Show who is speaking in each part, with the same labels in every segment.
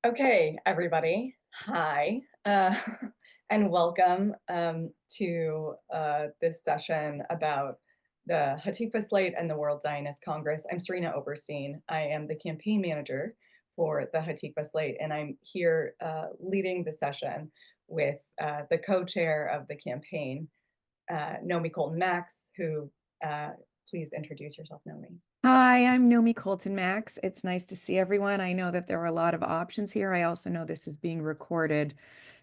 Speaker 1: Okay, everybody. Hi, and welcome to this session about the Hatikva Slate and the World Zionist Congress. I'm Serena Oberstein. I am the campaign manager for the Hatikva Slate, and I'm here leading the session with the co-chair of the campaign, Nomi Colton Max, who please introduce yourself, Nomi.
Speaker 2: Hi, I'm Nomi Colton Max. It's nice to see everyone. I know that there are a lot of options here. I also know this is being recorded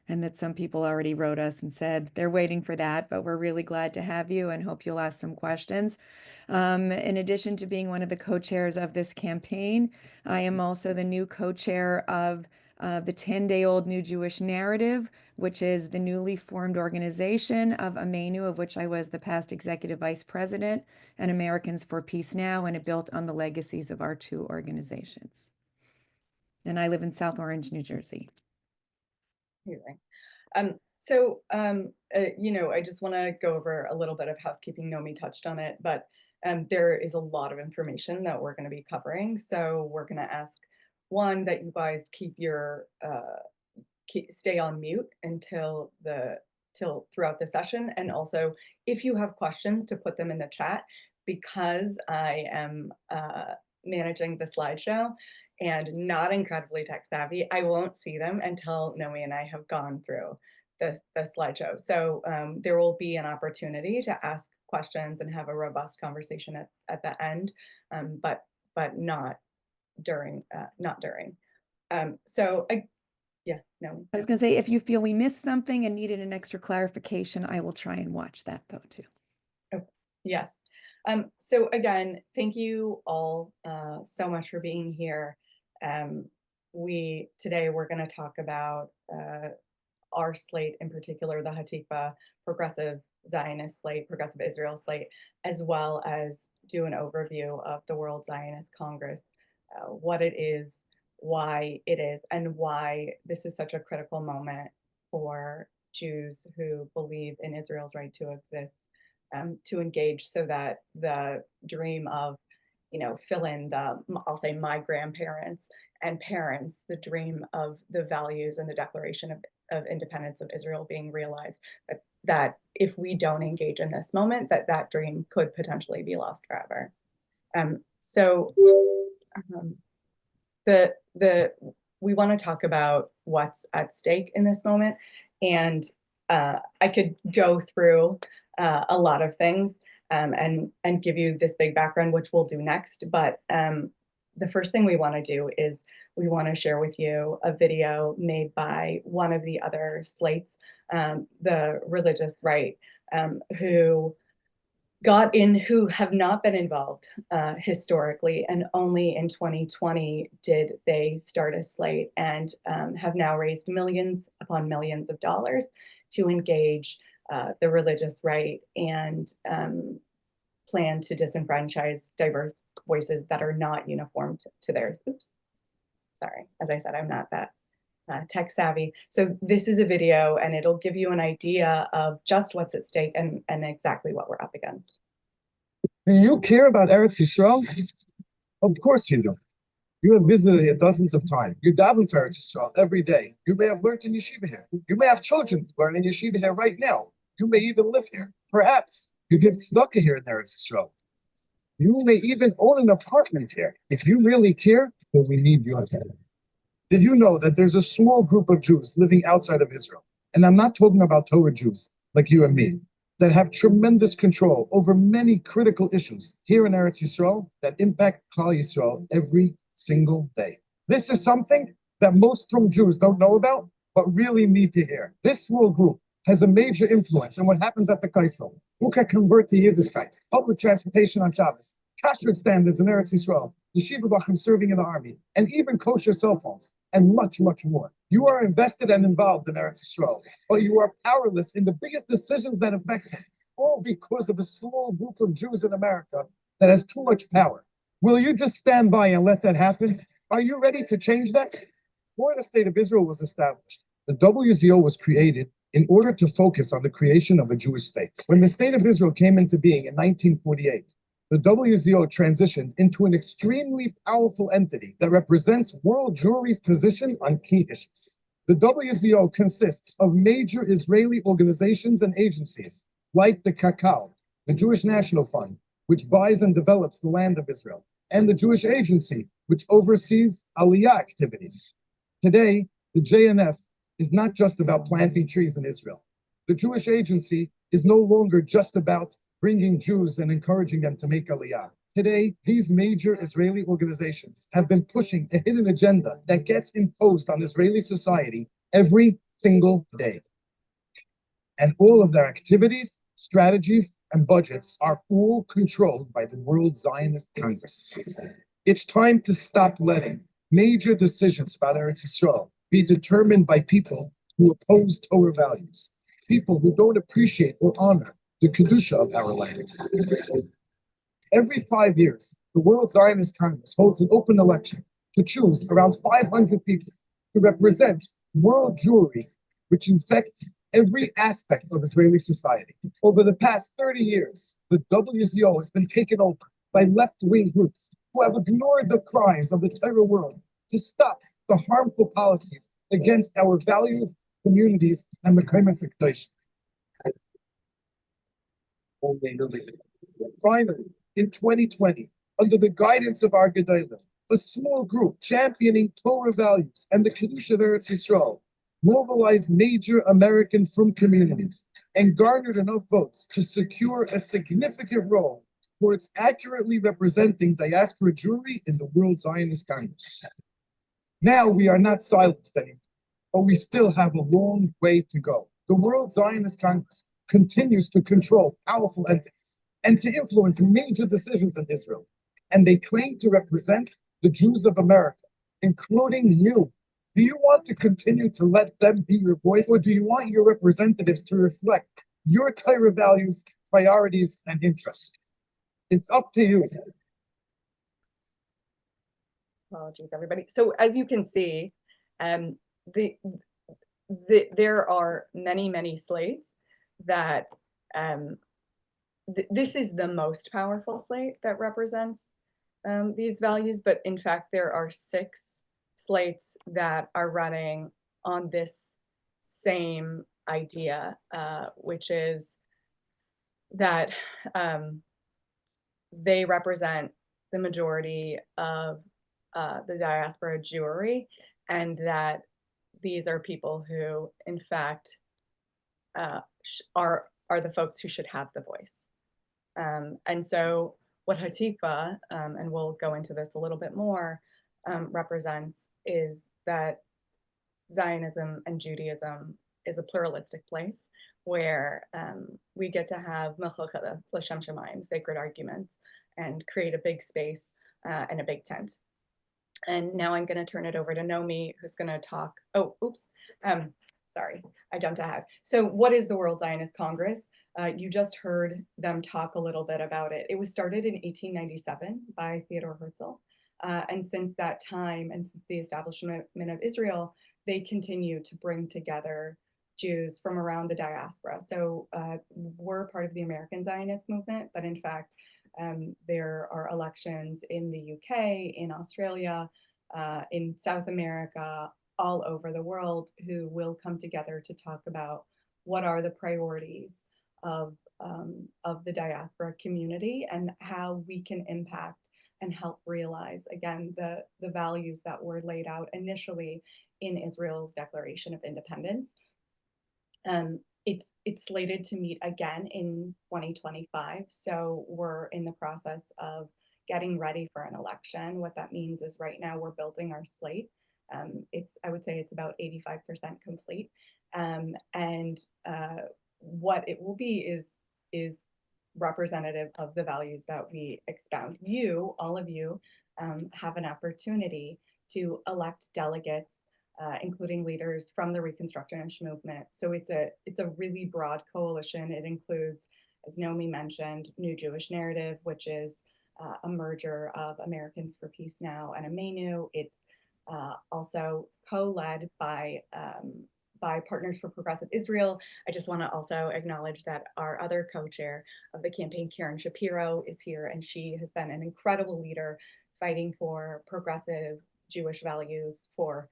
Speaker 2: and that some people already wrote us and said they're waiting for that, but we're really glad to have you and hope you'll ask some questions. In addition to being one of the co-chairs of this campaign, I am also the new co-chair of the 10-day-old New Jewish Narrative, which is the newly formed organization of Amenu, of which I was the past executive vice president, and Americans for Peace Now, and it built on the legacies of our two organizations. And I live in South Orange, New Jersey.
Speaker 1: Amazing. I just want to go over a little bit of housekeeping. Nomi touched on it, but there is a lot of information that we're going to be covering. So we're going to ask, one, that you guys stay on mute till throughout the session, and also if you have questions, to put them in the chat, because I am managing the slideshow and not incredibly tech savvy. I won't see them until Nomi and I have gone through the slideshow. So there will be an opportunity to ask questions and have a robust conversation at the end, but not during. Yeah, no.
Speaker 2: I was going to say, if you feel we missed something and needed an extra clarification, I will try and watch that though too.
Speaker 1: Oh, yes. So again, thank you all so much for being here. Today we're going to talk about our slate, in particular, the Hatikva Progressive Zionist Slate, Progressive Israel Slate, as well as do an overview of the World Zionist Congress, what it is, why it is, and why this is such a critical moment for Jews who believe in Israel's right to exist, to engage, so that the dream of, fill in I'll say my grandparents and parents, the dream of the values and the Declaration of Independence of Israel being realized, that if we don't engage in this moment, that dream could potentially be lost forever. We want to talk about what's at stake in this moment, and I could go through a lot of things and give you this big background, which we'll do next. But the first thing we want to do is we want to share with you a video made by one of the other slates, the Religious Right, who have not been involved historically, and only in 2020 did they start a slate, and have now raised millions upon millions of dollars to engage the religious right and plan to disenfranchise diverse voices that are not uniform to theirs. Oops, sorry. As I said, I'm not that tech savvy. So this is a video, and it'll give you an idea of just what's at stake and exactly what we're up against.
Speaker 3: Do you care about Eretz Yisrael? Of course you do. You have visited here dozens of times. You daven for Eretz Yisrael every day. You may have learned in yeshiva here. You may have children learning yeshiva here right now. You may even live here. Perhaps you give tzedakah here in Eretz Yisrael. You may even own an apartment here. If you really care, then we need your help. Did you know that there's a small group of Jews living outside of Israel? And I'm not talking about Torah Jews like you and me, that have tremendous control over many critical issues here in Eretz Yisrael that impact Klal Yisrael every single day. This is something that most from Jews don't know about, but really need to hear. This small group has a major influence on what happens at the Kaisel. Who can convert to Yiddishkeit, public transportation on Shabbos, kashrut standards in Eretz Yisrael, yeshiva bachim serving in the army, and even kosher cell phones, and much, much more. You are invested and involved in Eretz Yisrael, but you are powerless in the biggest decisions that affect you, all because of a small group of Jews in America that has too much power. Will you just stand by and let that happen? Are you ready to change that? Before the State of Israel was established, the WZO was created in order to focus on the creation of a Jewish state. When the State of Israel came into being in 1948, the WZO transitioned into an extremely powerful entity that represents world Jewry's position on key issues. The WZO consists of major Israeli organizations and agencies like the Kakao, the Jewish National Fund, which buys and develops the land of Israel, and the Jewish Agency, which oversees Aliyah activities. Today, the JNF is not just about planting trees in Israel. The Jewish Agency is no longer just about bringing Jews and encouraging them to make Aliyah. Today, these major Israeli organizations have been pushing a hidden agenda that gets imposed on Israeli society every single day. And all of their activities, strategies, and budgets are all controlled by the World Zionist Congress. It's time to stop letting major decisions about Eretz Yisrael be determined by people who oppose Torah values, people who don't appreciate or honor the Kedusha of our land. Every 5 years, the World Zionist Congress holds an open election to choose around 500 people to represent world Jewry, which infects every aspect of Israeli society. Over the past 30 years, the WZO has been taken over by left-wing groups who have ignored the cries of the Torah world to stop the harmful policies against our values, communities, and Mekayim HaKadosh. Finally, in 2020, under the guidance of our Gedolim, a small group championing Torah values and the Kiddush of Eretz Yisrael mobilized major American frum communities and garnered enough votes to secure a significant role towards accurately representing diaspora Jewry in the World Zionist Congress. Now we are not silenced anymore, but we still have a long way to go. The World Zionist Congress continues to control powerful entities and to influence major decisions in Israel. And they claim to represent the Jews of America, including you. Do you want to continue to let them be your voice, or do you want your representatives to reflect your Torah values, priorities, and interests? It's up to you.
Speaker 1: Apologies, everybody. So as you can see, there are many slates that this is the most powerful slate that represents these values, but in fact there are 6 slates that are running on this same idea, which is that they represent the majority of the diaspora Jewry, and that these are people who, in fact, are the folks who should have the voice. And so what Hatikva, and we'll go into this a little bit more, represents is that Zionism and Judaism is a pluralistic place where we get to have mechilchata l'shem shamayim, sacred arguments, and create a big space and a big tent. And now I'm going to turn it over to Nomi, who's going to talk. Oh, oops. Sorry, I jumped ahead. So what is the World Zionist Congress? You just heard them talk a little bit about it. It was started in 1897 by Theodor Herzl. And since that time, and since the establishment of Israel, they continue to bring together Jews from around the diaspora. So we're part of the American Zionist movement, but in fact, there are elections in the UK, in Australia, in South America, all over the world, who will come together to talk about what are the priorities of the diaspora community and how we can impact and help realize, again, the values that were laid out initially in Israel's Declaration of Independence. It's slated to meet again in 2025. So we're in the process of getting ready for an election. What that means is right now we're building our slate. I would say it's about 85% complete. And what it will be is representative of the values that we expound. You, all of you, have an opportunity to elect delegates, including leaders from the Reconstructionist movement. So it's a really broad coalition. It includes, as Nomi mentioned, New Jewish Narrative, which is a merger of Americans for Peace Now and Amenu. It's also co-led by by Partners for Progressive Israel. I just want to also acknowledge that our other co-chair of the campaign, Karen Shapiro, is here, and she has been an incredible leader fighting for progressive Jewish values for,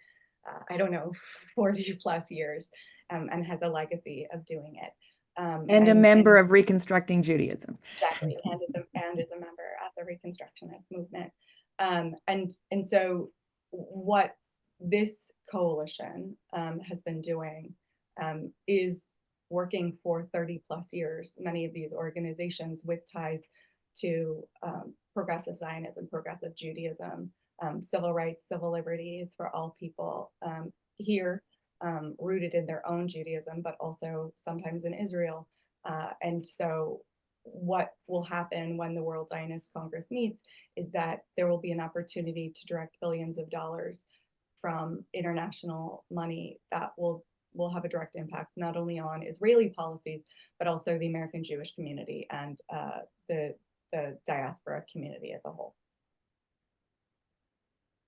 Speaker 1: I don't know, 40 plus years, and has a legacy of doing it.
Speaker 2: And a member of Reconstructing Judaism.
Speaker 1: Exactly, and is a member of the Reconstructionist movement. And so what this coalition has been doing is working for 30 plus years, many of these organizations with ties to progressive Zionism, progressive Judaism, civil rights, civil liberties for all people here, rooted in their own Judaism, but also sometimes in Israel. And so what will happen when the World Zionist Congress meets is that there will be an opportunity to direct billions of dollars from international money that will have a direct impact not only on Israeli policies, but also the American Jewish community and the diaspora community as a whole.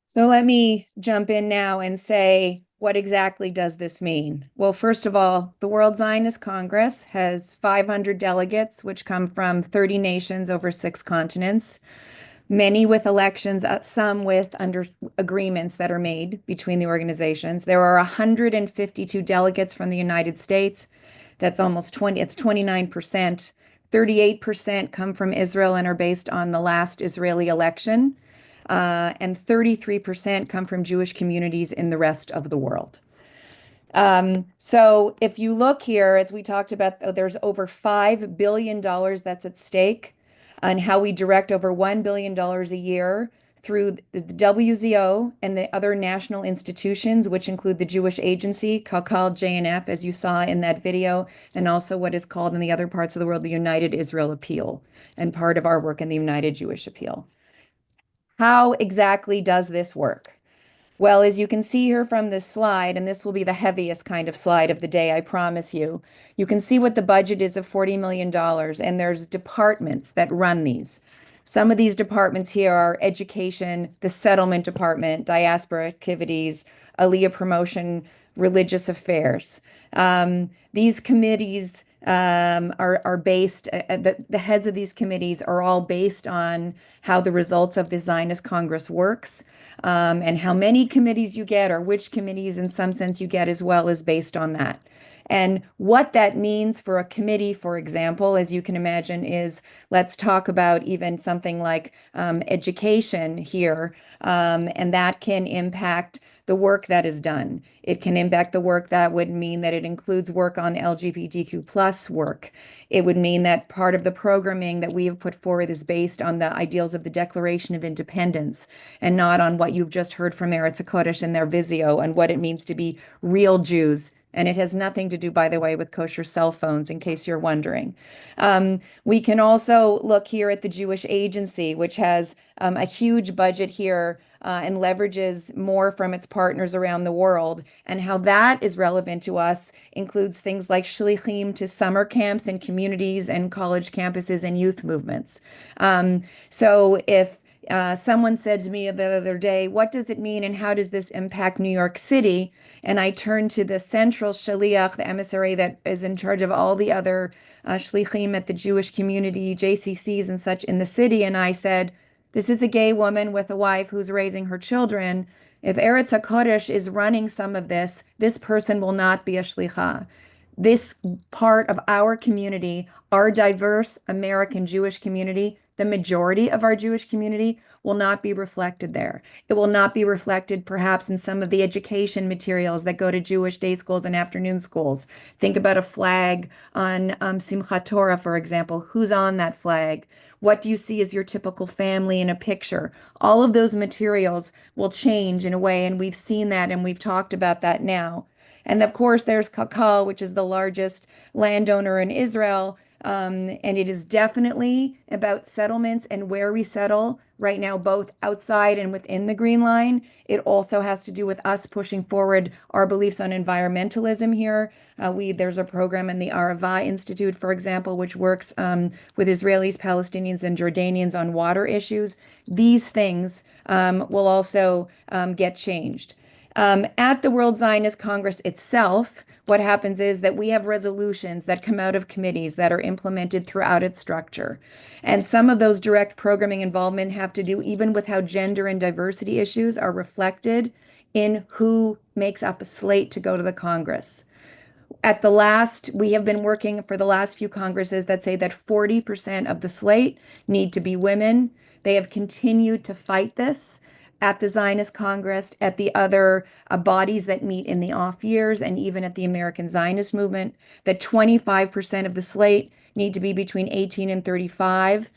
Speaker 2: So let me jump in now and say, what exactly does this mean? Well, first of all, the World Zionist Congress has 500 delegates, which come from 30 nations over 6 continents, many with elections, some with under agreements that are made between the organizations. There are 152 delegates from the United States. That's almost 29%. 38% come from Israel and are based on the last Israeli election. And 33% come from Jewish communities in the rest of the world. So if you look here, as we talked about, there's over $5 billion that's at stake, and how we direct over $1 billion a year through the WZO and the other national institutions, which include the Jewish Agency, called JNF, as you saw in that video, and also what is called in the other parts of the world, the United Israel Appeal, and part of our work in the United Jewish Appeal. How exactly does this work? Well, as you can see here from this slide, and this will be the heaviest kind of slide of the day, I promise you, you can see what the budget is of $40 million, and there's departments that run these. Some of these departments here are education, the settlement department, diaspora activities, Aliyah promotion, religious affairs. These committees are based, the heads of these committees are all based on how the results of the Zionist Congress works, and how many committees you get, or which committees in some sense you get as well, is based on that. And what that means for a committee, for example, as you can imagine, is, let's talk about even something like education here, and that can impact the work that is done. It can impact the work that would mean that it includes work on LGBTQ plus work. It would mean that part of the programming that we have put forward is based on the ideals of the Declaration of Independence, and not on what you've just heard from Eretz HaKodesh and their Vizio, and what it means to be real Jews. And it has nothing to do, by the way, with kosher cell phones, in case you're wondering. We can also look here at the Jewish Agency, which has a huge budget here, and leverages more from its partners around the world. And how that is relevant to us includes things like shlichim to summer camps and communities and college campuses and youth movements. So if someone said to me the other day, what does it mean and how does this impact New York City? And I turned to the central shaliach, the emissary that is in charge of all the other shlichim at the Jewish community, JCCs and such in the city, and I said, this is a gay woman with a wife who's raising her children. If Eretz HaKodesh is running some of this, this person will not be a shlicha. This part of our community, our diverse American Jewish community, the majority of our Jewish community, will not be reflected there. It will not be reflected perhaps in some of the education materials that go to Jewish day schools and afternoon schools. Think about a flag on Simchat Torah, for example. Who's on that flag? What do you see as your typical family in a picture? All of those materials will change in a way, and we've seen that and we've talked about that now. And of course, there's Kakal, which is the largest landowner in Israel. And it is definitely about settlements and where we settle right now, both outside and within the Green Line. It also has to do with us pushing forward our beliefs on environmentalism here. There's a program in the Arava Institute, for example, which works with Israelis, Palestinians, and Jordanians on water issues. These things will also get changed. At the World Zionist Congress itself, what happens is that we have resolutions that come out of committees that are implemented throughout its structure. And some of those direct programming involvement have to do even with how gender and diversity issues are reflected in who makes up a slate to go to the Congress. We have been working for the last few Congresses that say that 40% of the slate need to be women. They have continued to fight this at the Zionist Congress, at the other bodies that meet in the off years, and even at the American Zionist Movement, that 25% of the slate need to be between 18 and 35,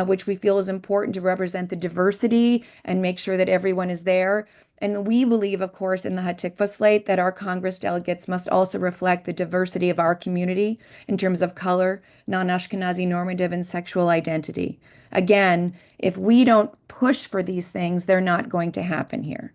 Speaker 2: which we feel is important to represent the diversity and make sure that everyone is there. And we believe, of course, in the Hatikva slate that our Congress delegates must also reflect the diversity of our community in terms of color, non-Ashkenazi normative, and sexual identity. Again, if we don't push for these things, they're not going to happen here.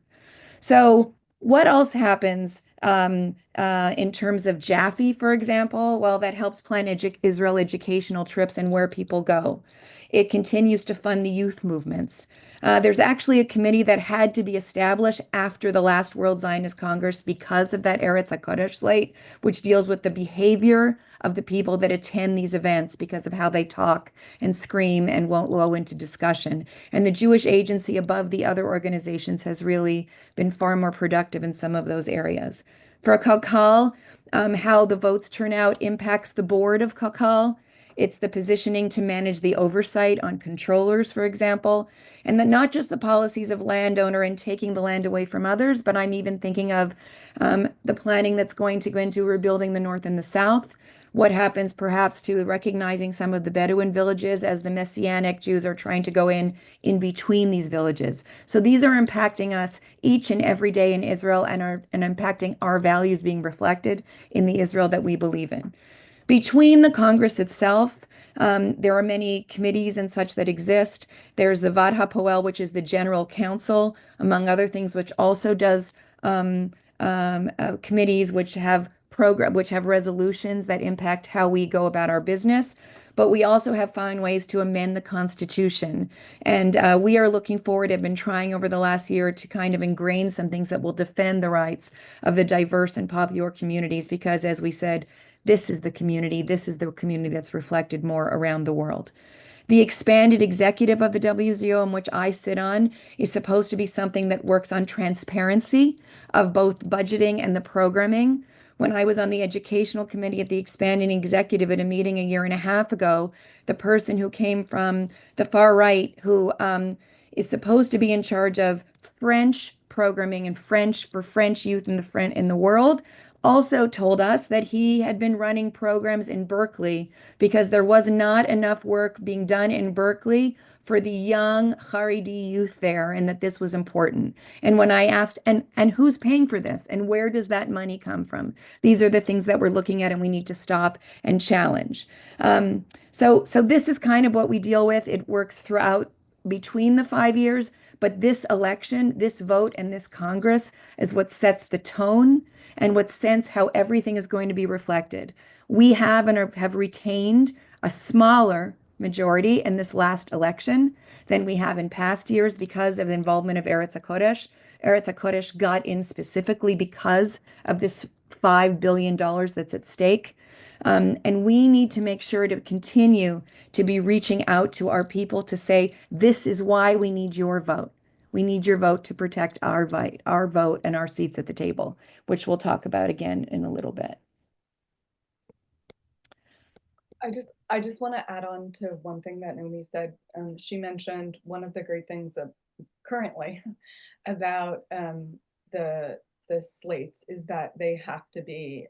Speaker 2: So what else happens in terms of Jaffe, for example? Well, that helps plan Israel educational trips and where people go. It continues to fund the youth movements. There's actually a committee that had to be established after the last World Zionist Congress because of that Eretz HaKodesh slate, which deals with the behavior of the people that attend these events because of how they talk and scream and won't go into discussion. And the Jewish Agency above the other organizations has really been far more productive in some of those areas. For Kakal, how the votes turn out impacts the board of Kakal. It's the positioning to manage the oversight on controllers, for example, and not just the policies of landowner and taking the land away from others, but I'm even thinking of the planning that's going to go into rebuilding the North and the South. What happens perhaps to recognizing some of the Bedouin villages as the Messianic Jews are trying to go in between these villages. So these are impacting us each and every day in Israel and impacting our values being reflected in the Israel that we believe in. Between the Congress itself, there are many committees and such that exist. There's the Vad HaPoel, which is the General Council, among other things, which also does committees which have resolutions that impact how we go about our business. But we also have found ways to amend the Constitution. And we are looking forward, have been trying over the last year to kind of ingrain some things that will defend the rights of the diverse and popular communities, because as we said, this is the community that's reflected more around the world. The expanded executive of the WZO, in which I sit on, is supposed to be something that works on transparency of both budgeting and the programming. When I was on the educational committee at the expanding executive at a meeting a year and a half ago, the person who came from the far right, who is supposed to be in charge of French programming and French for French youth in the world, also told us that he had been running programs in Berkeley because there was not enough work being done in Berkeley for the young Haredi youth there, and that this was important. And when I asked, and who's paying for this, and where does that money come from? These are the things that we're looking at, and we need to stop and challenge. So this is kind of what we deal with. It works throughout between the 5 years, but this election, this vote, and this Congress is what sets the tone and what sense how everything is going to be reflected. We have and have retained a smaller majority in this last election than we have in past years because of the involvement of Eretz HaKodesh. Eretz HaKodesh got in specifically because of this $5 billion that's at stake. And we need to make sure to continue to be reaching out to our people to say, this is why we need your vote. We need your vote to protect our vote and our seats at the table, which we'll talk about again in a little bit.
Speaker 1: I just want to add on to one thing that Naomi said. She mentioned one of the great things currently about the slates is that they have to be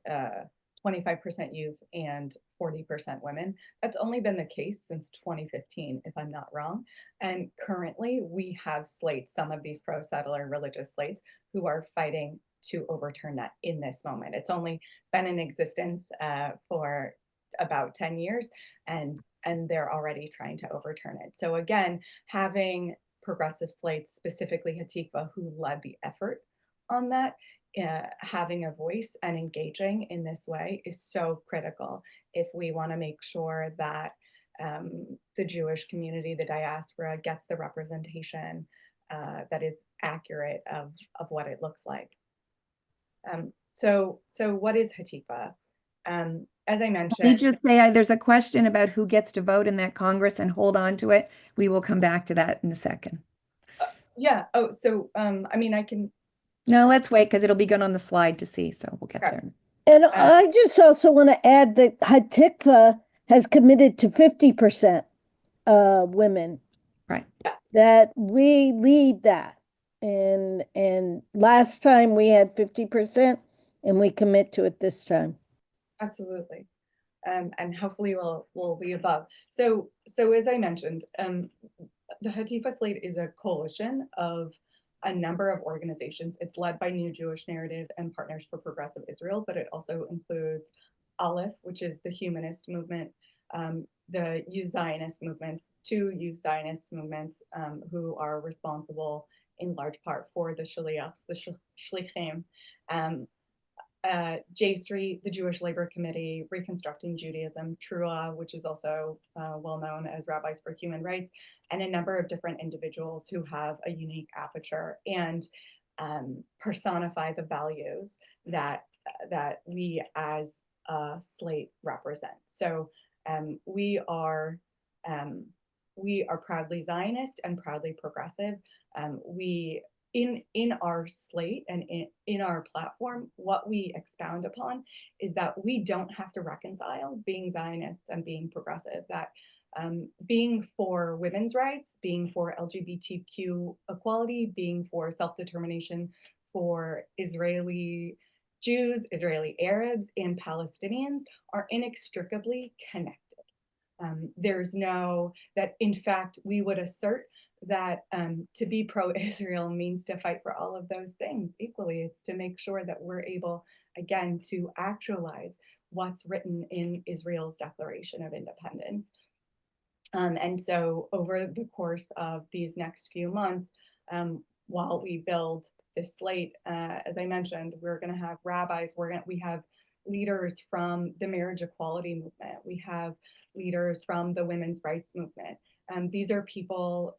Speaker 1: 25% youth and 40% women. That's only been the case since 2015, if I'm not wrong. And currently we have slates, some of these pro-settler religious slates, who are fighting to overturn that in this moment. It's only been in existence for about 10 years, and they're already trying to overturn it. So again, having progressive slates, specifically Hatikva, who led the effort on that, having a voice and engaging in this way is so critical if we want to make sure that the Jewish community, the diaspora, gets the representation that is accurate of what it looks like. So what is Hatifa? As I
Speaker 2: Let me
Speaker 1: mentioned,
Speaker 2: just say, there's a question about who gets to vote in that Congress, and hold on to it. We will come back to that in a second.
Speaker 1: yeah. Oh, so I mean, I can.
Speaker 2: No, let's wait because it'll be good on the slide to see. So we'll get
Speaker 1: Okay.
Speaker 2: there.
Speaker 4: And
Speaker 1: Uh,
Speaker 4: I just also want to add that Hatikva has committed to 50% women,
Speaker 2: Right.
Speaker 1: Yes.
Speaker 4: that we lead that. And last time we had 50% and we commit to it this time.
Speaker 1: Absolutely. And hopefully we'll be above. So as I mentioned, the Hatifa Slate is a coalition of a number of organizations. It's led by New Jewish Narrative and Partners for Progressive Israel, but it also includes Aleph, which is the humanist movement, the Youth Zionist movements, two Youth Zionist movements who are responsible in large part for the Shaliachs, the Shlichim, J Street, the Jewish Labor Committee, Reconstructing Judaism, Trua, which is also well known as Rabbis for Human Rights, and a number of different individuals who have a unique aperture and personify the values that we as a slate represent. So we are proudly Zionist and proudly progressive. We in our slate and in our platform, what we expound upon is that we don't have to reconcile being Zionists and being progressive, that being for women's rights, being for LGBTQ equality, being for self-determination for Israeli Jews, Israeli Arabs, and Palestinians are inextricably connected. There's no, that in fact, we would assert that to be pro-Israel means to fight for all of those things equally. It's to make sure that we're able, again, to actualize what's written in Israel's Declaration of Independence. And so over the course of these next few months, while we build this slate, as I mentioned, we're going to have rabbis, we have leaders from the marriage equality movement. We have leaders from the women's rights movement. These are people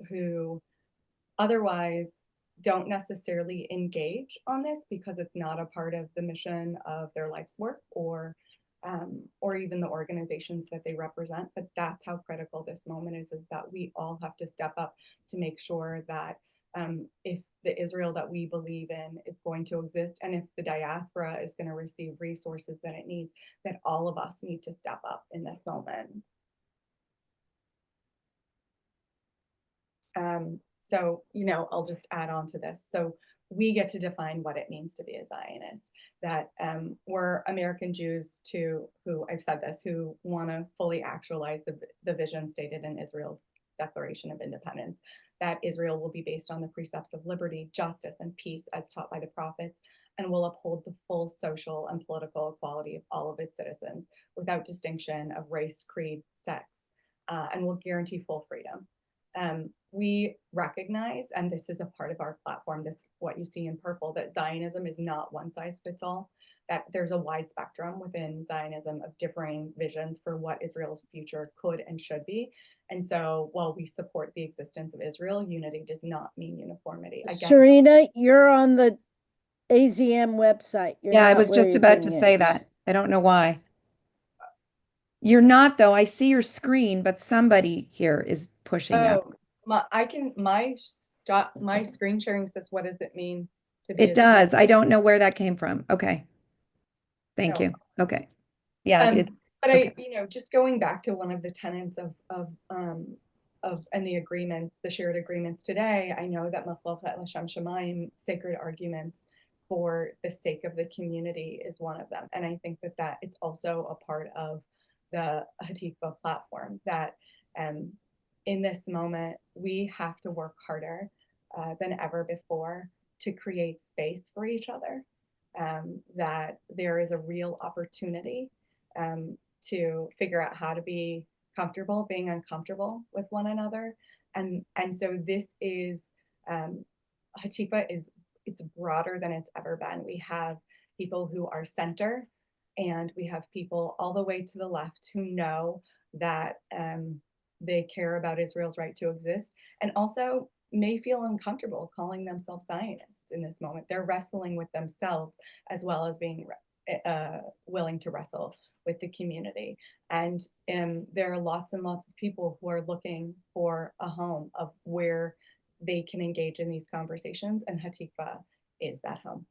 Speaker 1: who otherwise don't necessarily engage on this because it's not a part of the mission of their life's work or even the organizations that they represent. But that's how critical this moment is that we all have to step up to make sure that if the Israel that we believe in is going to exist, and if the diaspora is going to receive resources that it needs, that all of us need to step up in this moment. So, I'll just add on to this. So we get to define what it means to be a Zionist, that we're American Jews who I've said this, who want to fully actualize the vision stated in Israel's Declaration of Independence, that Israel will be based on the precepts of liberty, justice, and peace as taught by the prophets, and will uphold the full social and political equality of all of its citizens without distinction of race, creed, sex, and will guarantee full freedom. We recognize, and this is a part of our platform, what you see in purple, that Zionism is not one size fits all, that there's a wide spectrum within Zionism of differing visions for what Israel's future could and should be. And so while we support the existence of Israel, unity does not mean uniformity. Again,
Speaker 4: Serena, you're on the AZM website. You're
Speaker 2: Yeah, I
Speaker 4: not
Speaker 2: was
Speaker 4: where
Speaker 2: just about to
Speaker 4: everything
Speaker 2: say
Speaker 4: is.
Speaker 2: that. I don't know why. You're not, though. I see your screen, but somebody here is pushing up.
Speaker 1: my screen sharing says, what does it mean to be
Speaker 2: It does. I don't know where that came from. Okay. Thank
Speaker 1: No.
Speaker 2: you. Okay. Yeah, it did.
Speaker 1: But
Speaker 2: Okay.
Speaker 1: just going back to one of the tenets of and the agreements, the shared agreements today, I know that Machlochet L'Shem Shamayim, sacred arguments for the sake of the community, is one of them. And I think that it's also a part of the Hatikva platform, that in this moment, we have to work harder than ever before to create space for each other, that there is a real opportunity to figure out how to be comfortable being uncomfortable with one another. And so this is, Hatifa it's broader than it's ever been. We have people who are center, and we have people all the way to the left who know that they care about Israel's right to exist. And also may feel uncomfortable calling themselves Zionists in this moment. They're wrestling with themselves as well as being willing to wrestle with the community. And there are lots and lots of people who are looking for a home of where they can engage in these conversations, and Hatikva is that home.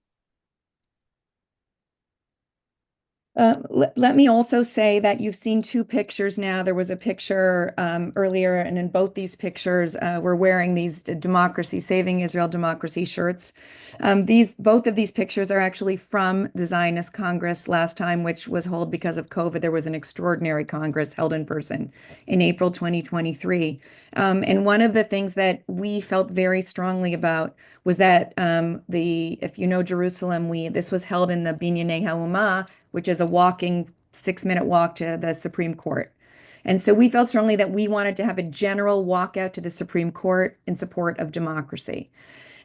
Speaker 2: Let me also say that you've seen two pictures now. There was a picture earlier, and in both these pictures, we're wearing these Democracy, Saving Israel Democracy shirts. Both of these pictures are actually from the Zionist Congress last time, which was held because of COVID. There was an extraordinary Congress held in person in April 2023. And one of the things that we felt very strongly about was that if you know Jerusalem, this was held in the Binyanei Ha'umah, which is a walking 6-minute walk to the Supreme Court. And so we felt strongly that we wanted to have a general walkout to the Supreme Court in support of democracy.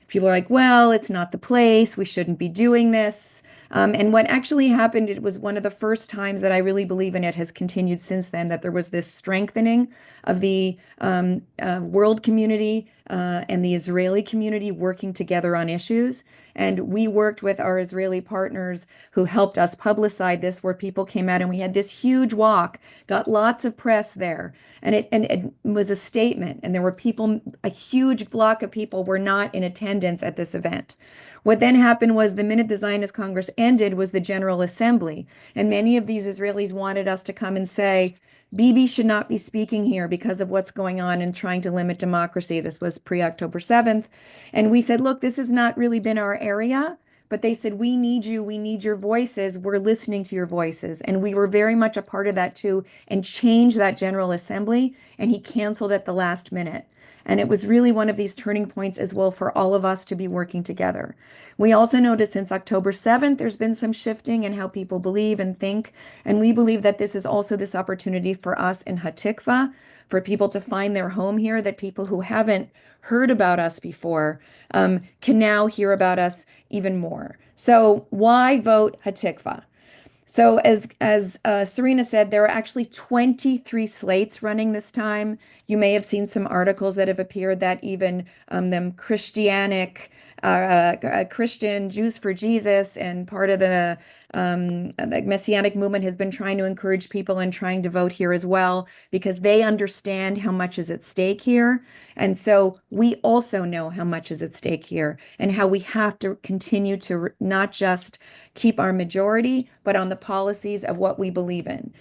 Speaker 2: People are like, well, it's not the place. We shouldn't be doing this. And what actually happened, it was one of the first times that I really believe, and it has continued since then, that there was this strengthening of the world community and the Israeli community working together on issues. And we worked with our Israeli partners who helped us publicize this, where people came out and we had this huge walk, got lots of press there. And it was a statement. And there were people, a huge block of people were not in attendance at this event. What then happened was the minute the Zionist Congress ended was the General Assembly. And many of these Israelis wanted us to come and say, Bibi should not be speaking here because of what's going on and trying to limit democracy. This was pre-October 7th. And we said, look, this has not really been our area. But they said, we need you. We need your voices. We're listening to your voices. And we were very much a part of that too, and changed that General Assembly. And he canceled at the last minute. And it was really one of these turning points as well for all of us to be working together. We also noticed since October 7th, there's been some shifting in how people believe and think. And we believe that this is also this opportunity for us in Hatikva, for people to find their home here, that people who haven't heard about us before can now hear about us even more. So why vote Hatikva? So as Serena said, there are actually 23 slates running this time. You may have seen some articles that have appeared that even them Christianic, Christian Jews for Jesus, and part of the Messianic movement has been trying to encourage people and trying to vote here as well, because they understand how much is at stake here. And so we also know how much is at stake here and how we have to continue to not just keep our majority, but on the policies of what we believe in.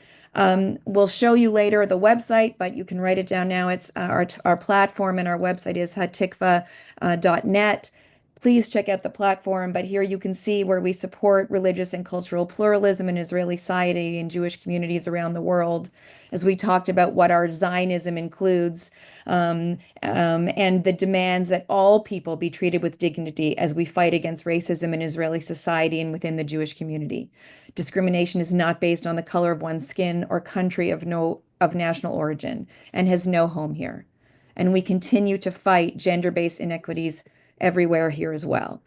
Speaker 2: We'll show you later the website, but you can write it down now. It's our platform, and our website is hatikva.net. Please check out the platform, but here you can see where we support religious and cultural pluralism in Israeli society and Jewish communities around the world, as we talked about what our Zionism includes, and the demands that all people be treated with dignity as we fight against racism in Israeli society and within the Jewish community. Discrimination is not based on the color of one's skin or country of national origin, and has no home here. And we continue to fight gender-based inequities everywhere here as well.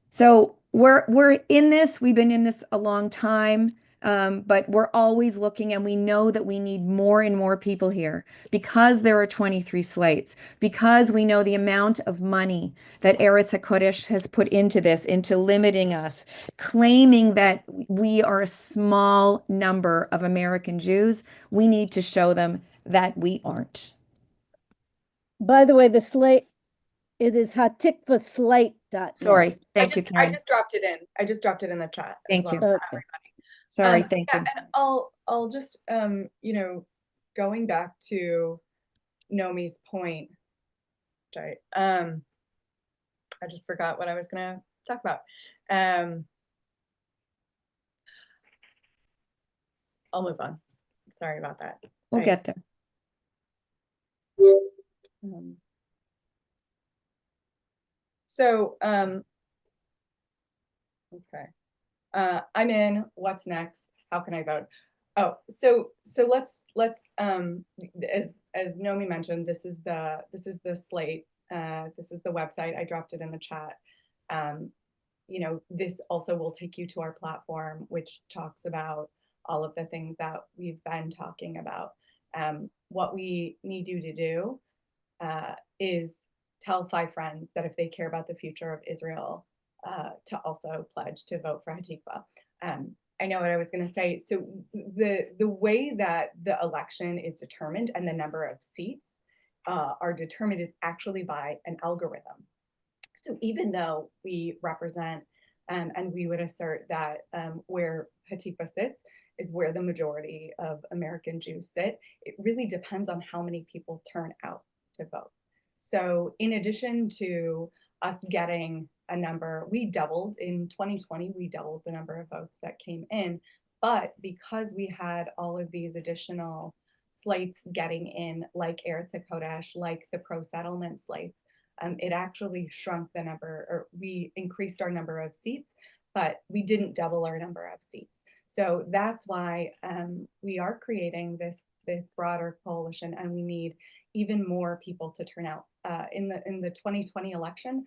Speaker 2: So we're in this. We've been in this a long time, but we're always looking, and we know that we need more and more people here because there are 23 slates, because we know the amount of money that Eretz HaKodesh has put into this, into limiting us, claiming that we are a small number of American Jews. We need to show them that we aren't.
Speaker 4: By the way, the slate, it is hatikvaslate.net.
Speaker 2: Sorry. Thank you,
Speaker 1: I
Speaker 2: Karen.
Speaker 1: just dropped it in. I just dropped it in the chat.
Speaker 2: Thank you.
Speaker 1: For
Speaker 4: Okay.
Speaker 1: everybody.
Speaker 2: Sorry. Thank
Speaker 1: Yeah,
Speaker 2: you.
Speaker 1: and I'll just going back to Nomi's point, which I just forgot what I was gonna talk about. I'll move on. Sorry about that.
Speaker 2: We'll get there.
Speaker 1: So, okay. I'm in. What's next? How can I vote? Oh, so let's as Nomi mentioned, this is the slate. This is the website. I dropped it in the chat. This also will take you to our platform, which talks about all of the things that we've been talking about. What we need you to do is tell 5 friends that if they care about the future of Israel, to also pledge to vote for Hatikva. I know what I was going to say. So the way that the election is determined and the number of seats are determined is actually by an algorithm. So even though we represent and we would assert that where Hatikva sits is where the majority of American Jews sit, it really depends on how many people turn out to vote. So in addition to us getting a number, we doubled in 2020, we doubled the number of votes that came in. But because we had all of these additional slates getting in, like Eretz HaKodesh, like the pro-settlement slates, it actually shrunk the number, or we increased our number of seats, but we didn't double our number of seats. So that's why we are creating this broader coalition, and we need even more people to turn out. In the 2020 election,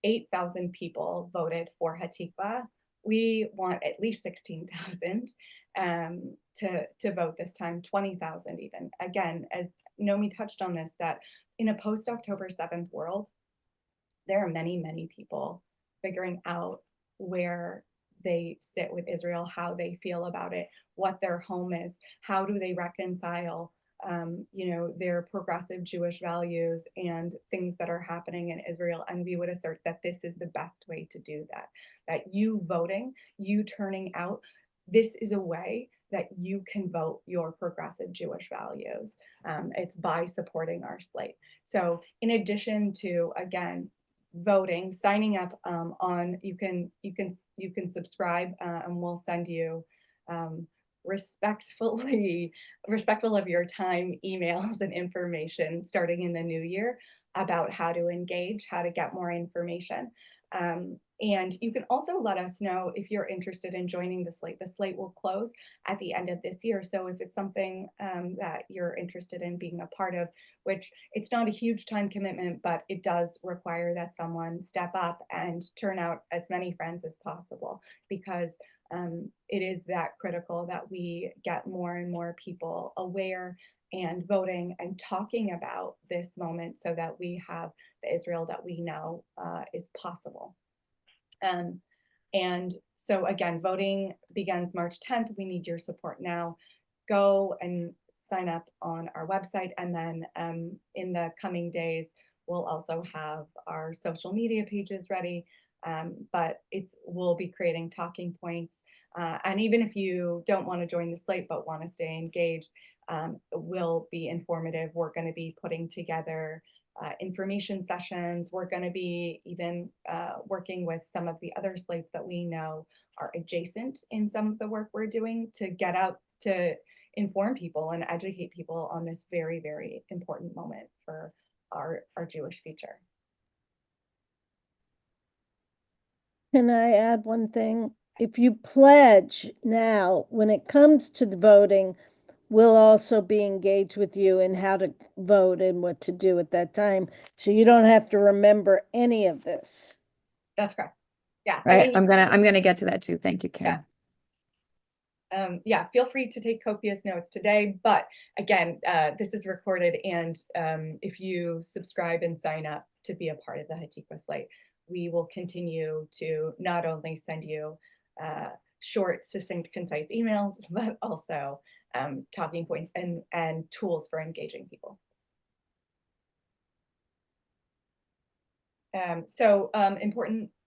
Speaker 1: 8,000 people voted for Hatikva. We want at least 16,000 to vote this time, 20,000 even. Again, as Nomi touched on this, that in a post-October 7th world, there are many, many people figuring out where they sit with Israel, how they feel about it, what their home is, how do they reconcile their progressive Jewish values and things that are happening in Israel. And we would assert that this is the best way to do that, that you voting, you turning out, this is a way that you can vote your progressive Jewish values. It's by supporting our slate. So in addition to, again, voting, signing up you can subscribe and we'll send you respectful of your time emails and information starting in the new year about how to engage, how to get more information. And you can also let us know if you're interested in joining the slate. The slate will close at the end of this year. So if it's something that you're interested in being a part of, which it's not a huge time commitment, but it does require that someone step up and turn out as many friends as possible, because it is that critical that we get more and more people aware and voting and talking about this moment so that we have the Israel that we know is possible. And so again, voting begins March 10th. We need your support now. Go and sign up on our website. And then in the coming days, we'll also have our social media pages ready. But we'll be creating talking points. And even if you don't want to join the slate, but want to stay engaged, will be informative. We're going to be putting together information sessions. We're going to be even working with some of the other slates that we know are adjacent in some of the work we're doing to get out to inform people and educate people on this very, very important moment for our Jewish future.
Speaker 4: Can I add one thing? If you pledge now, when it comes to the voting, we'll also be engaged with you in how to vote and what to do at that time. So you don't have to remember any of this.
Speaker 1: That's correct. Yeah.
Speaker 2: Right.
Speaker 1: I mean,
Speaker 2: I'm gonna get to that too. Thank you, Karen.
Speaker 1: Yeah, feel free to take copious notes today. But again, this is recorded, and if you subscribe and sign up to be a part of the Hatikva slate, we will continue to not only send you short, succinct, concise emails, but also talking points and tools for engaging people.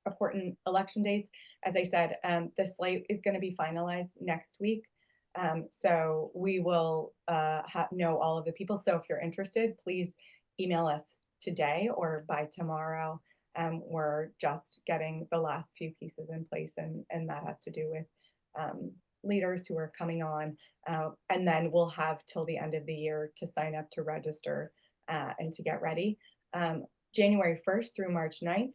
Speaker 1: Important election dates. As I said, the slate is going to be finalized next week. So we will know all of the people. So if you're interested, please email us today or by tomorrow. We're just getting the last few pieces in place, and that has to do with leaders who are coming on. And then we'll have till the end of the year to sign up, to register, and to get ready. January 1st through March 9th,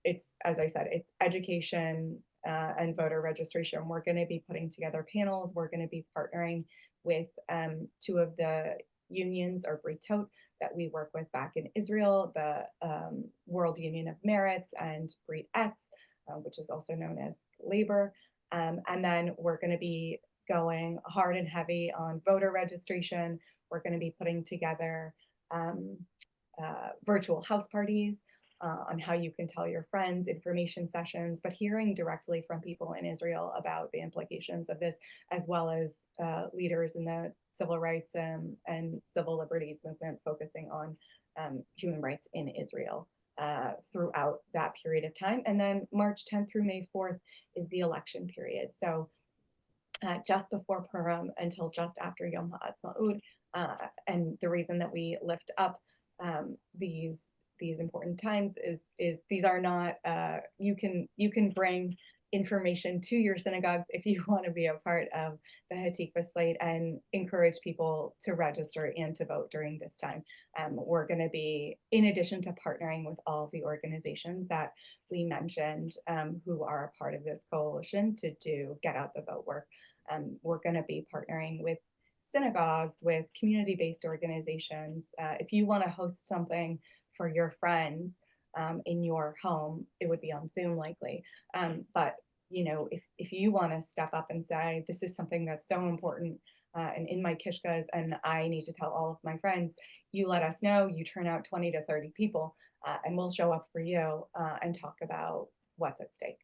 Speaker 1: it's, as I said, it's education and voter registration. We're going to be putting together panels. We're going to be partnering with 2 of the unions, or Britot, that we work with back in Israel, the World Union of Meretz and Brit Etz, which is also known as labor. And then we're going to be going hard and heavy on voter registration. We're going to be putting together virtual house parties, on how you can tell your friends, information sessions, but hearing directly from people in Israel about the implications of this, as well as leaders in the civil rights and civil liberties movement focusing on human rights in Israel throughout that period of time. And then March 10th through May 4th is the election period. So just before Purim until just after Yom HaAtzmaut. And the reason that we lift up these important times is these are not you can bring information to your synagogues if you want to be a part of the Hatikva slate and encourage people to register and to vote during this time. We're going to be, in addition to partnering with all of the organizations that we mentioned who are a part of this coalition to do get out the vote work, we're going to be partnering with synagogues, with community-based organizations. If you want to host something for your friends in your home, it would be on Zoom likely. But you know, if you want to step up and say, this is something that's so important and in my kishkas and I need to tell all of my friends, you let us know, you turn out 20 to 30 people and we'll show up for you and talk about what's at stake.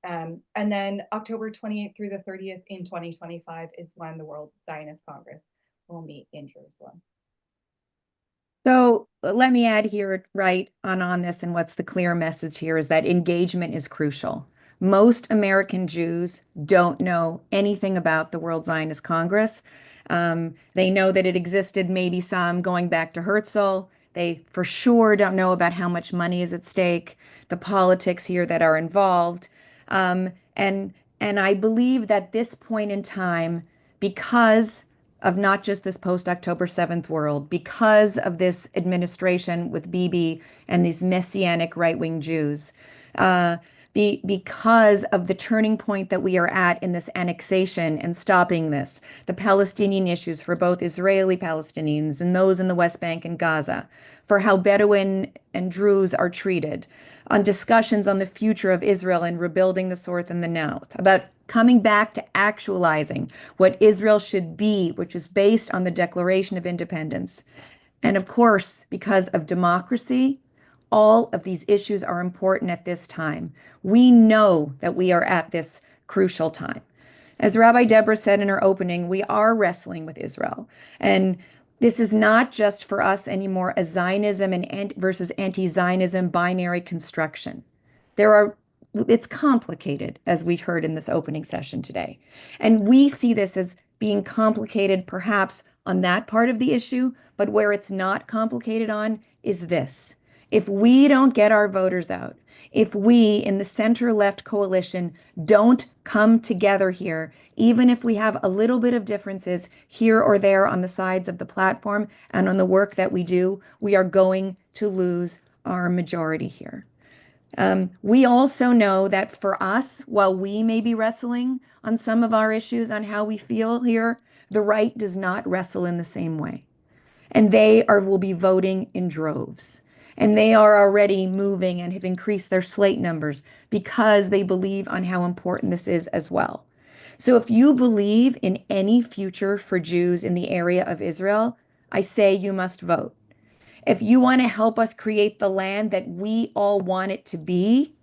Speaker 1: And then October 28th through the 30th in 2025 is when the World Zionist Congress will meet in Jerusalem.
Speaker 2: So let me add here right on this, and what's the clear message here is that engagement is crucial. Most American Jews don't know anything about the World Zionist Congress. They know that it existed, maybe some going back to Herzl. They for sure don't know about how much money is at stake, the politics here that are involved. And I believe that this point in time, because of not just this post-October 7th world, because of this administration with Bibi and these messianic right-wing Jews, because of the turning point that we are at in this annexation and stopping this, the Palestinian issues for both Israeli Palestinians and those in the West Bank and Gaza, for how Bedouin and Druze are treated, on discussions on the future of Israel and rebuilding the Sorth and the Naut, about coming back to actualizing what Israel should be, which is based on the Declaration of Independence. And of course, because of democracy, all of these issues are important at this time. We know that we are at this crucial time. As Rabbi Deborah said in her opening, we are wrestling with Israel. And this is not just for us anymore a Zionism and versus anti-Zionism binary construction. It's complicated, as we heard in this opening session today. And we see this as being complicated perhaps on that part of the issue, but where it's not complicated on is this. If we don't get our voters out, if we in the center-left coalition don't come together here, even if we have a little bit of differences here or there on the sides of the platform and on the work that we do, we are going to lose our majority here. We also know that for us, while we may be wrestling on some of our issues on how we feel here, the right does not wrestle in the same way. And will be voting in droves. And they are already moving and have increased their slate numbers because they believe on how important this is as well. So if you believe in any future for Jews in the area of Israel, I say you must vote. If you want to help us create the land that we all want it to be,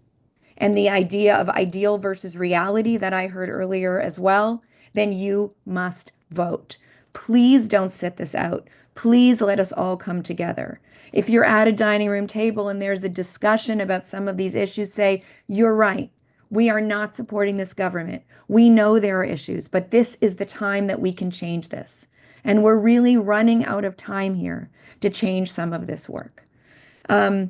Speaker 2: and the idea of ideal versus reality that I heard earlier as well, then you must vote. Please don't sit this out. Please let us all come together. If you're at a dining room table and there's a discussion about some of these issues, say, you're right. We are not supporting this government. We know there are issues, but this is the time that we can change this. And we're really running out of time here to change some of this work. I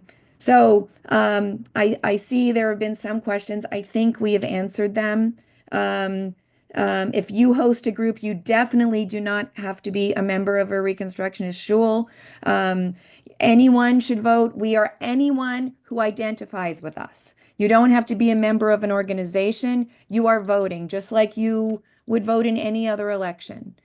Speaker 2: see there have been some questions. I think we have answered them. If you host a group, you definitely do not have to be a member of a Reconstructionist shul. Anyone should vote. We are anyone who identifies with us. You don't have to be a member of an organization. You are voting just like you would vote in any other election.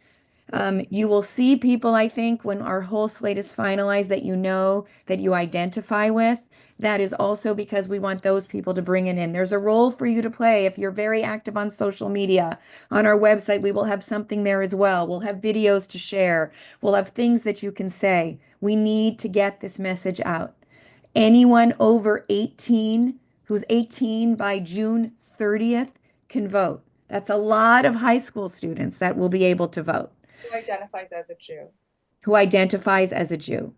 Speaker 2: You will see people, I think, when our whole slate is finalized that you know that you identify with, that is also because we want those people to bring it in. There's a role for you to play if you're very active on social media. On our website, we will have something there as well. We'll have videos to share. We'll have things that you can say. We need to get this message out. Anyone over 18 who's 18 by June 30th can vote. That's a lot of high school students that will be able to vote
Speaker 1: Who identifies as a Jew?
Speaker 2: who identifies as a Jew.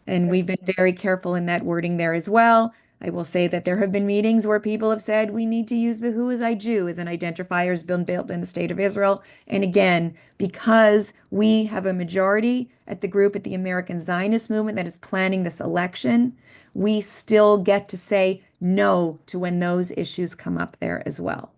Speaker 2: And
Speaker 1: So-
Speaker 2: we've been very careful in that wording there as well. I will say that there have been meetings where people have said we need to use the who is I Jew as an identifier has been built in the state of Israel. And again, because we have a majority at the group at the American Zionist movement that is planning this election, we still get to say no to when those issues come up there as well.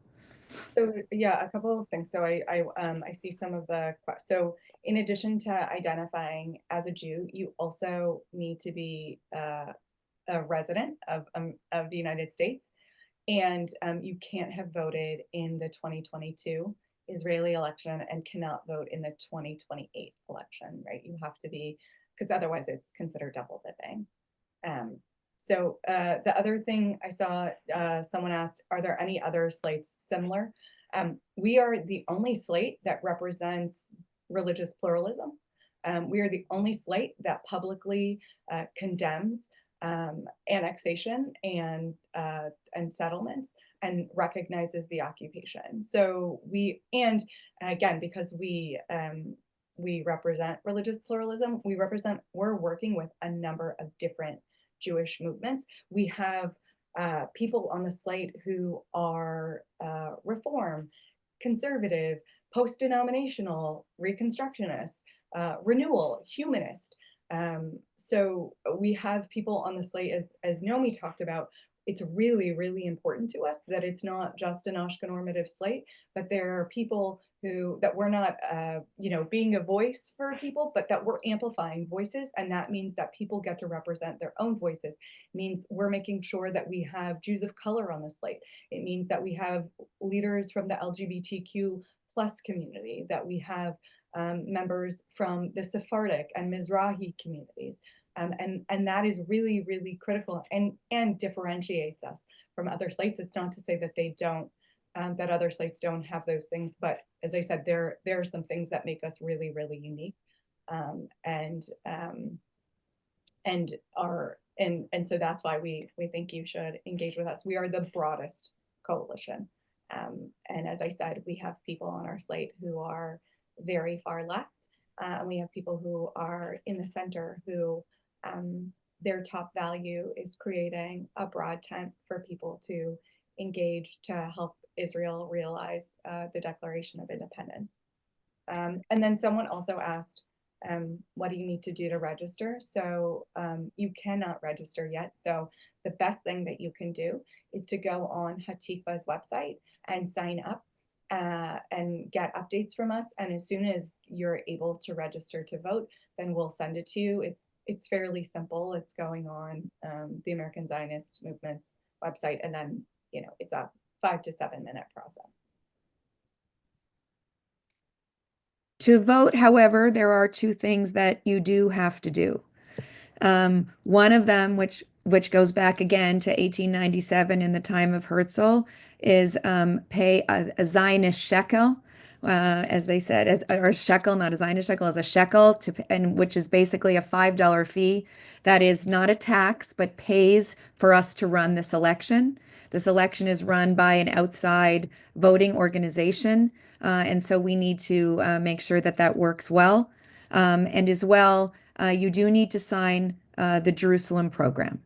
Speaker 1: So yeah, a couple of things. So I see some of the so in addition to identifying as a Jew, you also need to be a resident of the United States, and you can't have voted in the 2022 Israeli election and cannot vote in the 2028 election, right? You have to be, because otherwise it's considered double dipping. So the other thing I saw, someone asked, are there any other slates similar? We are the only slate that represents religious pluralism. We are the only slate that publicly condemns annexation and settlements and recognizes the occupation. So and again, because we represent religious pluralism, we're working with a number of different Jewish movements. We have people on the slate who are reform, conservative, post-denominational, reconstructionist, renewal, humanist. So we have people on the slate, as Nomi talked about. It's really, really important to us that it's not just an Ashkenazi normative slate, but there are people that we're not, being a voice for people, but that we're amplifying voices. And that means that people get to represent their own voices. It means we're making sure that we have Jews of color on the slate. It means that we have leaders from the LGBTQ plus community, that we have members from the Sephardic and Mizrahi communities. And that is really, really critical and differentiates us from other slates. It's not to say that they don't, that other slates don't have those things, but as I said, there are some things that make us really, really unique, and so that's why we think you should engage with us. We are the broadest coalition, and as I said, we have people on our slate who are very far left. We have people who are in the center who their top value is creating a broad tent for people to engage to help Israel realize the Declaration of Independence. And then someone also asked, what do you need to do to register? So you cannot register yet. So the best thing that you can do is to go on Hatikva's website and sign up and get updates from us. And as soon as you're able to register to vote, then we'll send it to you. It's fairly simple. It's going on the American Zionist Movement's website, and then it's a 5 to 7 minute process.
Speaker 2: To vote, however, there are two things that you do have to do. One of them, which goes back again to 1897 in the time of Herzl, is pay a Zionist shekel, as they said, or a shekel, not a Zionist shekel, as a shekel, and which is basically a $5 fee. That is not a tax, but pays for us to run this election. This election is run by an outside voting organization, and so we need to make sure that that works well. And as well, you do need to sign the Jerusalem program.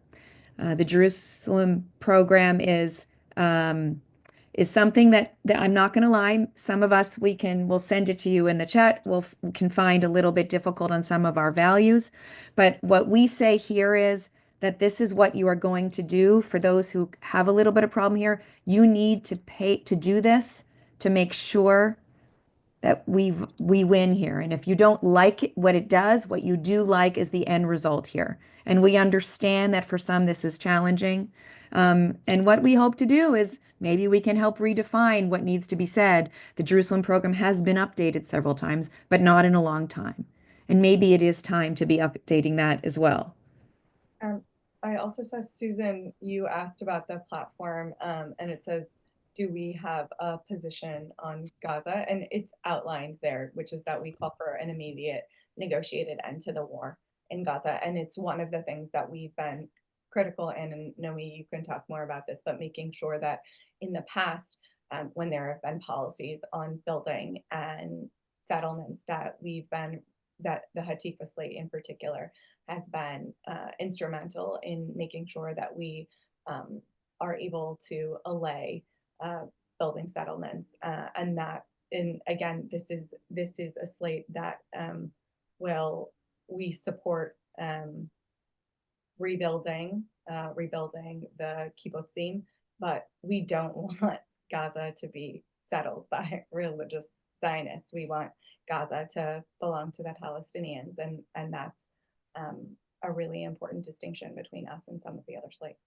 Speaker 2: The Jerusalem program is something that I'm not going to lie. Some of us, we'll send it to you in the chat. We can find a little bit difficult on some of our values. But what we say here is that this is what you are going to do for those who have a little bit of problem here. You need to pay to do this to make sure that we win here. And if you don't like what it does, what you do like is the end result here. And we understand that for some this is challenging. And what we hope to do is maybe we can help redefine what needs to be said. The Jerusalem program has been updated several times, but not in a long time. And maybe it is time to be updating that as well.
Speaker 1: I also saw, Susan, you asked about the platform, and it says, do we have a position on Gaza? And it's outlined there, which is that we call for an immediate negotiated end to the war in Gaza. And it's one of the things that we've been critical in, and Nomi, you can talk more about this, but making sure that in the past, when there have been policies on building and settlements, that that the Hatifa slate in particular has been instrumental in making sure that we are able to allay building settlements, and that, and again, this is a slate that we support rebuilding the kibbutzim, but we don't want Gaza to be settled by religious Zionists. We want Gaza to belong to the Palestinians, and that's a really important distinction between us and some of the other slates.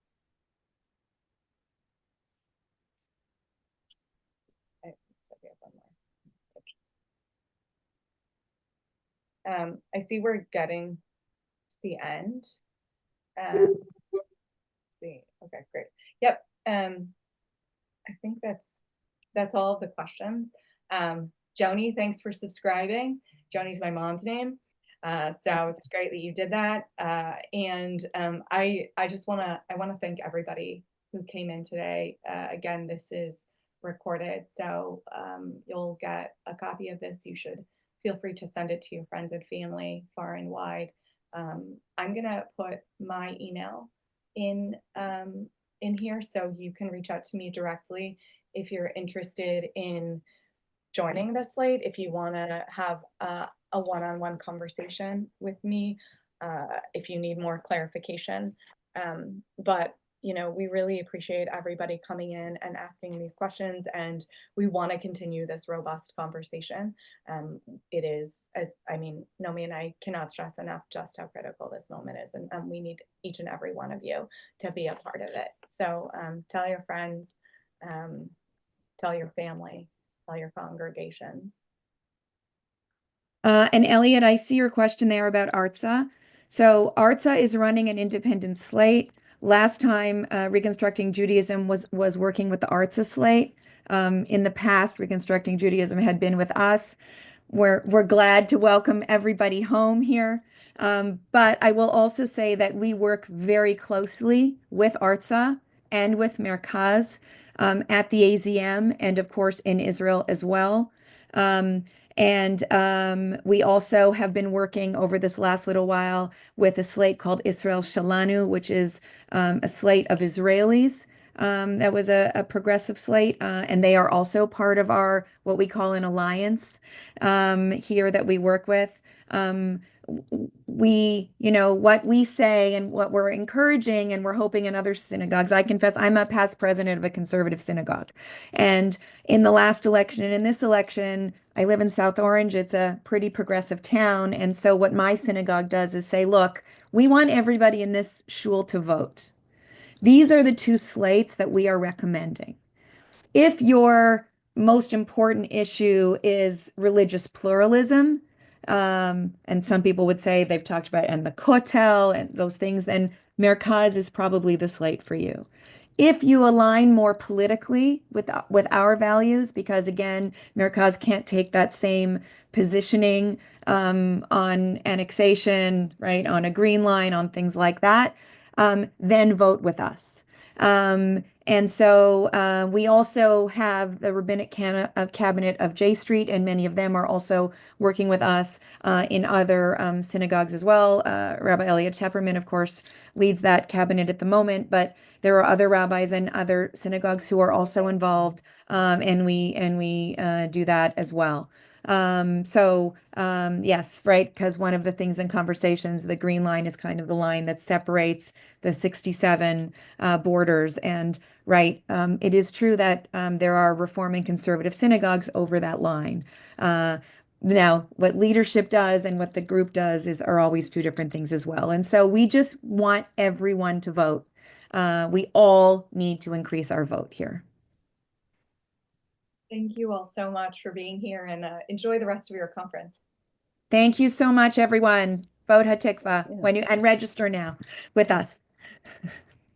Speaker 1: I see we're getting to the end. See, okay, great. Yep. I think that's all of the questions. Joni, thanks for subscribing. Joni's my mom's name. So it's great that you did that. And I just want to thank everybody who came in today. Again, this is recorded, so you'll get a copy of this. You should feel free to send it to your friends and family far and wide. I'm gonna put my email in here, so you can reach out to me directly if you're interested in joining the slate, if you want to have a one-on-one conversation with me, if you need more clarification. But you know, we really appreciate everybody coming in and asking these questions, and we want to continue this robust conversation. It is, Nomi and I cannot stress enough just how critical this moment is, and we need each and every one of you to be a part of it. So tell your friends, tell your family, tell your congregations.
Speaker 2: And Elliot, I see your question there about ARTSA. So ARTSA is running an independent slate. Last time Reconstructing Judaism was working with the ARTSA slate. In the past, Reconstructing Judaism had been with us. We're glad to welcome everybody home here. But I will also say that we work very closely with ARTSA and with Merkaz at the AZM, and of course in Israel as well. We also have been working over this last little while with a slate called Israel Shalanu, which is a slate of Israelis. That was a progressive slate, and they are also part of our, what we call an alliance here that we work with. What we say and what we're encouraging, and we're hoping in other synagogues. I confess, I'm a past president of a conservative synagogue. And in the last election and in this election, I live in South Orange. It's a pretty progressive town. And so what my synagogue does is say, look, we want everybody in this shul to vote. These are the two slates that we are recommending. If your most important issue is religious pluralism, and some people would say they've talked about and the Kotel and those things, then Merkaz is probably the slate for you. If you align more politically with our values, because again, Merkaz can't take that same positioning on annexation, right, on a green line, on things like that, then vote with us. And so we also have the rabbinic cabinet of J Street, and many of them are also working with us in other synagogues as well. Rabbi Elliot Tepperman, of course, leads that cabinet at the moment, but there are other rabbis and other synagogues who are also involved, and we do that as well. Yes, right, because one of the things in conversations, the green line is kind of the line that separates the 67 borders. And right, it is true that there are Reform and conservative synagogues over that line. Now, what leadership does and what the group does are always two different things as well. And so we just want everyone to vote. We all need to increase our vote here.
Speaker 1: Thank you all so much for being here, and enjoy the rest of your conference.
Speaker 2: Thank you so much, everyone. Vote Hatikva and register now with us.